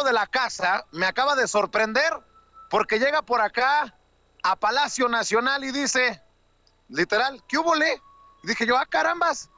de la casa me acaba de sorprender porque llega por acá a Palacio Nacional y dice, literal, ¿qué hubo le? Dije yo, carambas,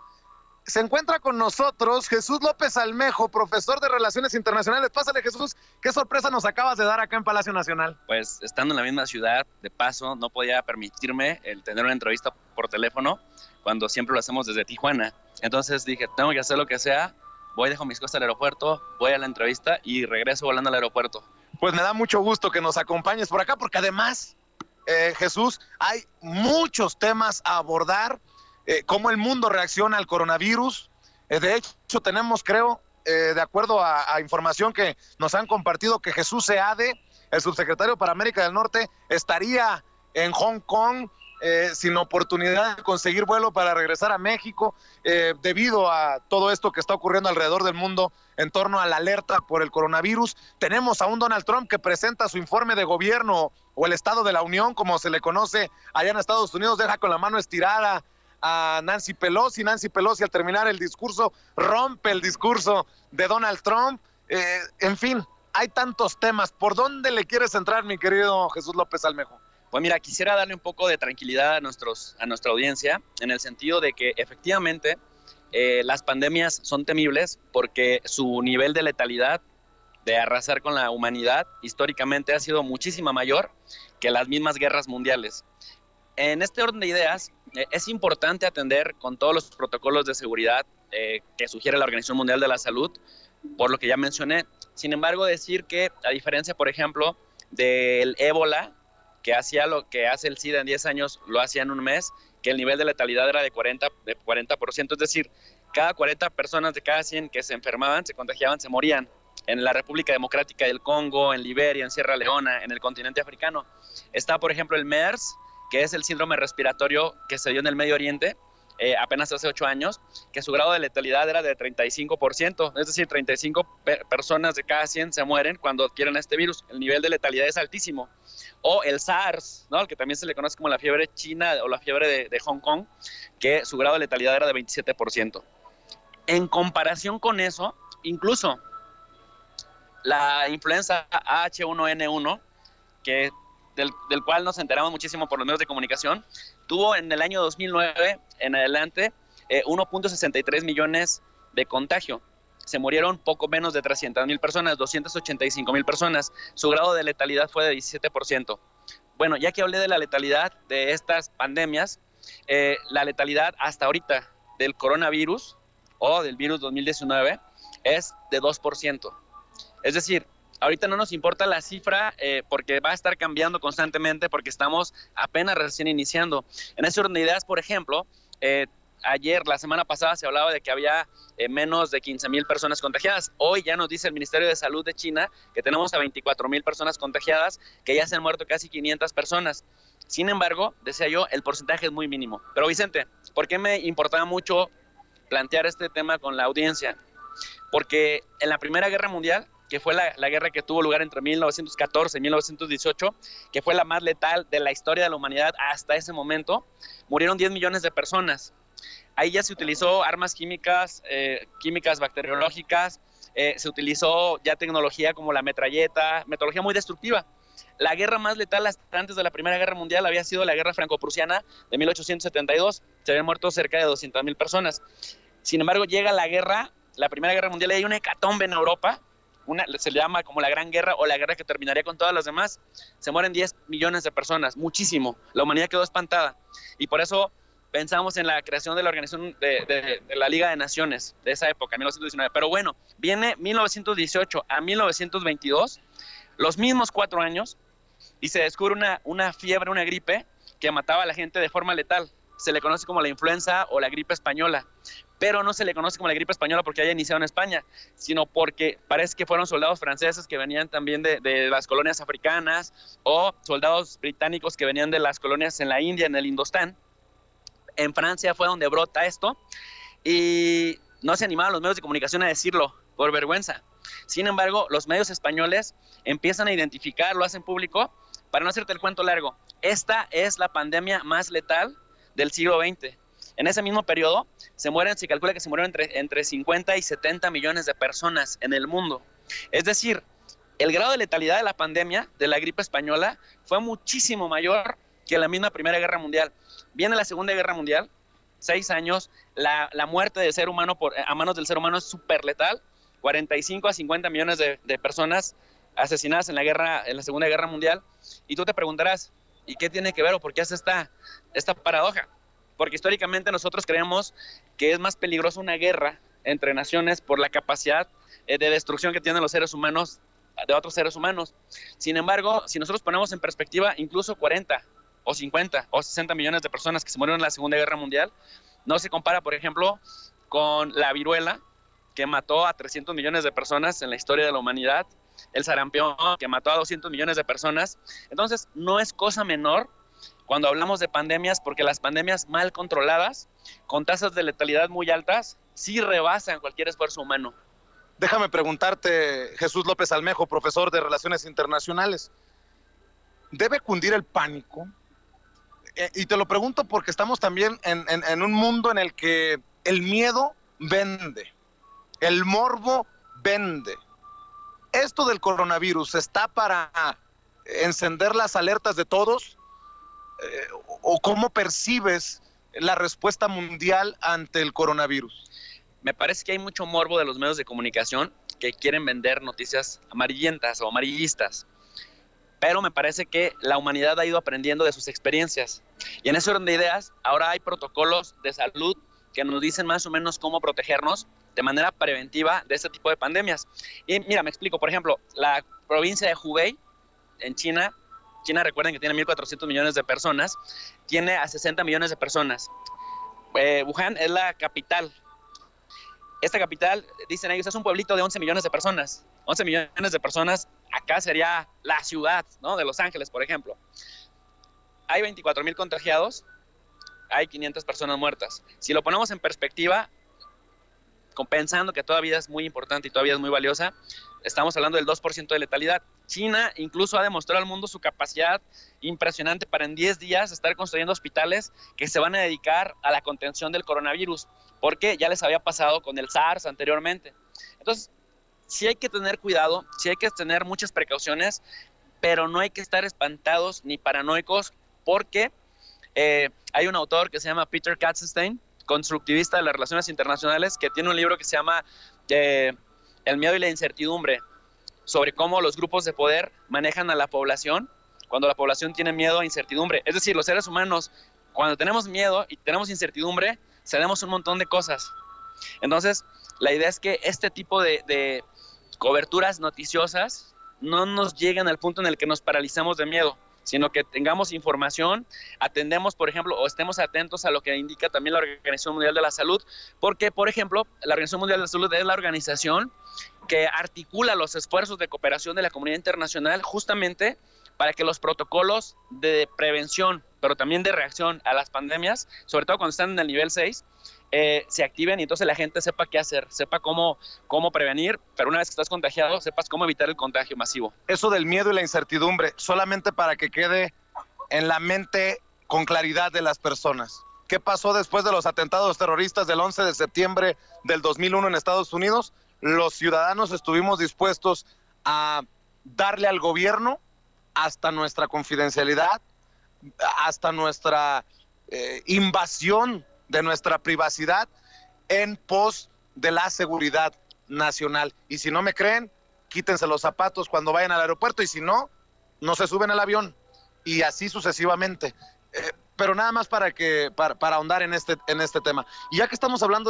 se encuentra con nosotros Jesús López Almejo, profesor de Relaciones Internacionales. Pásale, Jesús, ¿qué sorpresa nos acabas de dar acá en Palacio Nacional? Pues estando en la misma ciudad, de paso, no podía permitirme el tener una entrevista por teléfono cuando siempre lo hacemos desde Tijuana. Entonces dije, tengo que hacer lo que sea, voy, dejo mis cosas al aeropuerto, voy a la entrevista y regreso volando al aeropuerto. Pues me da mucho gusto que nos acompañes por acá, porque además, Jesús, hay muchos temas a abordar, cómo el mundo reacciona al coronavirus. De hecho, tenemos, creo, de acuerdo a información que nos han compartido, que Jesús Seade, el subsecretario para América del Norte, estaría en Hong Kong sin oportunidad de conseguir vuelo para regresar a México, debido a todo esto que está ocurriendo alrededor del mundo en torno a la alerta por el coronavirus. Tenemos a un Donald Trump que presenta su informe de gobierno, o el Estado de la Unión, como se le conoce allá en Estados Unidos, deja con la mano estirada a Nancy Pelosi. Nancy Pelosi, al terminar el discurso, rompe el discurso de Donald Trump. En fin, hay tantos temas. ¿Por dónde le quieres entrar, mi querido Jesús López Almejo? Pues mira, quisiera darle un poco de tranquilidad a nuestra audiencia, en el sentido de que efectivamente las pandemias son temibles porque su nivel de letalidad, de arrasar con la humanidad, históricamente ha sido muchísima mayor que las mismas guerras mundiales. En este orden de ideas, es importante atender con todos los protocolos de seguridad que sugiere la Organización Mundial de la Salud, por lo que ya mencioné. Sin embargo, decir que, a diferencia, por ejemplo, del ébola, que hacía lo que hace el SIDA en 10 años, lo hacía en un mes, que el nivel de letalidad era de 40%, es decir, cada 40 personas de cada 100 que se enfermaban, se contagiaban, se morían. En la República Democrática del Congo, en Liberia, en Sierra Leona, en el continente africano. Está, por ejemplo, el MERS, que es el síndrome respiratorio que se dio en el Medio Oriente, apenas hace 8 años, que su grado de letalidad era de 35%, es decir, 35 personas de cada 100 se mueren cuando adquieren este virus. El nivel de letalidad es altísimo. O el SARS, ¿no? El que también se le conoce como la fiebre china o la fiebre de Hong Kong, que su grado de letalidad era de 27%. En comparación con eso, incluso la influenza H1N1, del cual nos enteramos muchísimo por los medios de comunicación, tuvo en el año 2009 en adelante 1.63 millones de contagio. Se murieron poco menos de 300,000 personas, 285,000 personas. Su grado de letalidad fue de 17%. Bueno, ya que hablé de la letalidad de estas pandemias, la letalidad hasta ahorita del coronavirus o del virus 2019 es de 2%. Es decir, ahorita no nos importa la cifra porque va a estar cambiando constantemente porque estamos apenas recién iniciando. En ese orden de ideas, por ejemplo, ayer, la semana pasada, se hablaba de que había menos de 15,000 personas contagiadas. Hoy ya nos dice el Ministerio de Salud de China que tenemos a 24,000 personas contagiadas, que ya se han muerto casi 500 personas. Sin embargo, decía yo, el porcentaje es muy mínimo. Pero Vicente, ¿por qué me importaba mucho plantear este tema con la audiencia? Porque en la Primera Guerra Mundial, que fue la guerra que tuvo lugar entre 1914 y 1918, que fue la más letal de la historia de la humanidad hasta ese momento, murieron 10 millones de personas. Ahí ya se utilizó armas químicas, químicas bacteriológicas, se utilizó ya tecnología como la metralleta, metodología muy destructiva. La guerra más letal hasta antes de la Primera Guerra Mundial había sido la Guerra Franco-Prusiana de 1872, se habían muerto cerca de 200,000 personas. Sin embargo, llega la Primera Guerra Mundial, y hay una hecatombe en Europa, se le llama como la Gran Guerra o la guerra que terminaría con todas las demás. Se mueren 10 millones de personas, muchísimo. La humanidad quedó espantada. Y por eso pensamos en la creación de la organización de la Liga de Naciones de esa época, 1919. Pero bueno, viene 1918 a 1922, los mismos 4 años, y se descubre una fiebre, una gripe que mataba a la gente de forma letal. Se le conoce como la influenza o la gripe española, pero no se le conoce como la gripe española porque haya iniciado en España, sino porque parece que fueron soldados franceses que venían también de las colonias africanas, o soldados británicos que venían de las colonias en la India, en el Indostán. En Francia fue donde brota esto, y no se animaban los medios de comunicación a decirlo por vergüenza. Sin embargo, los medios españoles empiezan a identificar, lo hacen público. Para no hacerte el cuento largo, esta es la pandemia más letal del siglo XX. En ese mismo periodo se calcula que se murieron entre 50 y 70 millones de personas en el mundo. Es decir, el grado de letalidad de la pandemia, de la gripe española, fue muchísimo mayor que la misma Primera Guerra Mundial. Viene la Segunda Guerra Mundial, 6 años, la muerte del ser humano a manos del ser humano es súper letal, 45 a 50 millones de personas asesinadas en la Segunda Guerra Mundial, y tú te preguntarás, ¿y qué tiene que ver o por qué hace esta paradoja? Porque históricamente nosotros creemos que es más peligrosa una guerra entre naciones por la capacidad de destrucción que tienen los seres humanos de otros seres humanos. Sin embargo, si nosotros ponemos en perspectiva incluso 40 o 50 o 60 millones de personas que se murieron en la Segunda Guerra Mundial, no se compara, por ejemplo, con la viruela, que mató a 300 millones de personas en la historia de la humanidad, el sarampión, que mató a 200 millones de personas. Entonces, no es cosa menor cuando hablamos de pandemias, porque las pandemias mal controladas, con tasas de letalidad muy altas, sí rebasan cualquier esfuerzo humano. Déjame preguntarte, Jesús López Almejo, profesor de Relaciones Internacionales, ¿debe cundir el pánico? Y te lo pregunto porque estamos también en un mundo en el que el miedo vende, el morbo vende. ¿Esto del coronavirus está para encender las alertas de todos? ¿O cómo percibes la respuesta mundial ante el coronavirus? Me parece que hay mucho morbo de los medios de comunicación que quieren vender noticias amarillentas o amarillistas, pero me parece que la humanidad ha ido aprendiendo de sus experiencias, y en ese orden de ideas ahora hay protocolos de salud que nos dicen más o menos cómo protegernos de manera preventiva de este tipo de pandemias. Y mira, me explico, por ejemplo, la provincia de Hubei en China, recuerden que tiene 1.400 millones de personas, tiene a 60 millones de personas. Wuhan es la capital. Esta capital, dicen ellos, es un pueblito de 11 millones de personas. 11 millones de personas, acá sería la ciudad, ¿no?, de Los Ángeles, por ejemplo. Hay 24,000 contagiados, hay 500 personas muertas. Si lo ponemos en perspectiva, pensando que todavía es muy importante y todavía es muy valiosa, estamos hablando del 2% de letalidad. China incluso ha demostrado al mundo su capacidad impresionante para en 10 días estar construyendo hospitales que se van a dedicar a la contención del coronavirus, porque ya les había pasado con el SARS anteriormente. Entonces, sí hay que tener cuidado, sí hay que tener muchas precauciones, pero no hay que estar espantados ni paranoicos, porque hay un autor que se llama Peter Katzenstein, constructivista de las relaciones internacionales, que tiene un libro que se llama El miedo y la incertidumbre, sobre cómo los grupos de poder manejan a la población cuando la población tiene miedo e incertidumbre. Es decir, los seres humanos, cuando tenemos miedo y tenemos incertidumbre, cedemos un montón de cosas. Entonces, la idea es que este tipo de coberturas noticiosas no nos lleguen al punto en el que nos paralizamos de miedo, sino que tengamos información, atendemos, por ejemplo, o estemos atentos a lo que indica también la Organización Mundial de la Salud, porque, por ejemplo, la Organización Mundial de la Salud es la organización que articula los esfuerzos de cooperación de la comunidad internacional justamente para que los protocolos de prevención, pero también de reacción a las pandemias, sobre todo cuando están en el nivel 6, se activen y entonces la gente sepa qué hacer, sepa cómo prevenir, pero una vez que estás contagiado, sepas cómo evitar el contagio masivo. Eso del miedo y la incertidumbre, solamente para que quede en la mente con claridad de las personas. ¿Qué pasó después de los atentados terroristas del 11 de septiembre del 2001 en Estados Unidos? Los ciudadanos estuvimos dispuestos a darle al gobierno hasta nuestra confidencialidad, hasta nuestra invasión de nuestra privacidad en pos de la seguridad nacional. Y si no me creen, quítense los zapatos cuando vayan al aeropuerto, y si no, no se suben al avión, y así sucesivamente. Pero nada más para ahondar en este tema. Y ya que estamos hablando de